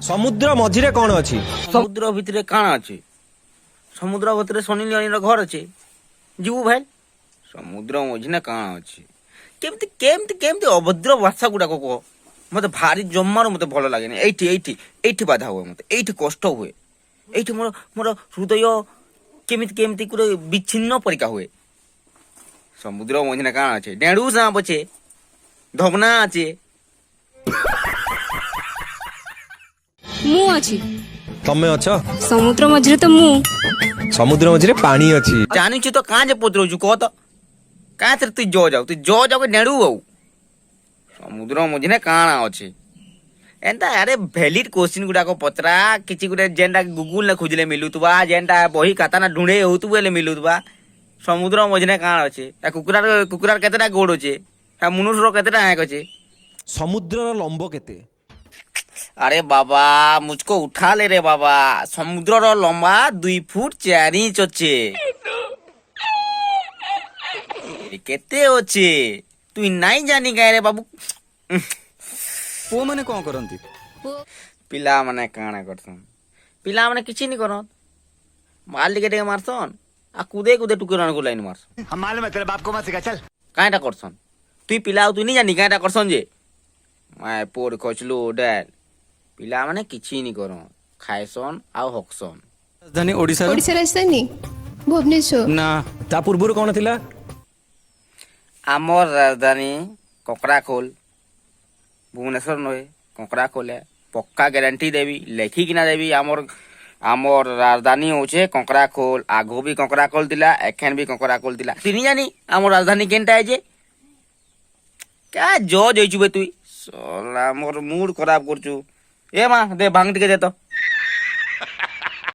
समुद्र मझिरे कौन अछि? समुद्र भितरे काण अच्छे समुद्र भितरे सनी लियोनी घर अच्छे जीवु भाई समुद्र मझिने काण अच्छे केमती केमती केमती अभद्र भाषा गुड़ाक कह मत भारी जमार मत भल लगे एठी एठी एठी बाधा हुए मत एठी कष्ट हुए एठी मोर मोर हृदय केमिति केमिति कुरे विच्छिन्न परिका हुए समुद्र मझिने काण अच्छे डेढ़ू सांप अच्छे धबना अच्छे मु अछि तमे अछ समुद्र मझिरे तो मु समुद्र मझिरे पानी अछि जानी तो कहाँ जे पचरु कह तो कहाँ तू जो जाऊ के डेढ़ू आऊ समुद्र मझिने काण अच्छे एंता अरे भैलिड क्वेश्चन गुड़ाक पचरा किसी गुटे जेनटा गूगल ने खोजले मिलुतबा जेनटा बही खाता ना ढूंढे होतुबे मिलुतबा समुद्र मझिने काण अच्छे कुकुरार कुकुरार केतेटा गोड़ अच्छे मनुष्यर केतेटा आँख अच्छे समुद्र लंब केते? अरे बाबा मुझको उठा ले रे बाबा समुद्र लंबा 2 फुट 4 इंच अच्छे केते अच्छे तू नहीं जानी गए रे बाबू पुओ माने कौन करंती पिला माने काଣା करसन पिला माने किछि नहीं करन माल टिके मारसन आ कुदे कुदे टुकरान को लाइन मारसन हम मालूम है तेरे बाप को मत सिखा चल काईटा करसन तू पिला तू नहीं जानी काईटा करसन जे माय पोर खचलो डाल पिला माने किछि नहीं करन खायसन आ हकसन राजधानी ओडिसा ओडिशा राजधानी भुवनेश्वर ना ता पूर्वरु कोन थिला? आमर राजधानी ककराखोल भुवनेश्वर नहे ककराखोल है पक्का गारंटी देवी लेखिकिना देवी आमर आमर राजधानी होचे ककराखोल आगो भी ककराखोल दिला एखन भी ककराखोल दिला तिनी जानी आमर राजधानी केनटा है जे क्या जज होइछु बे तुई साला मोर मूड खराब करछु ए मां दे भांग टिके दे तो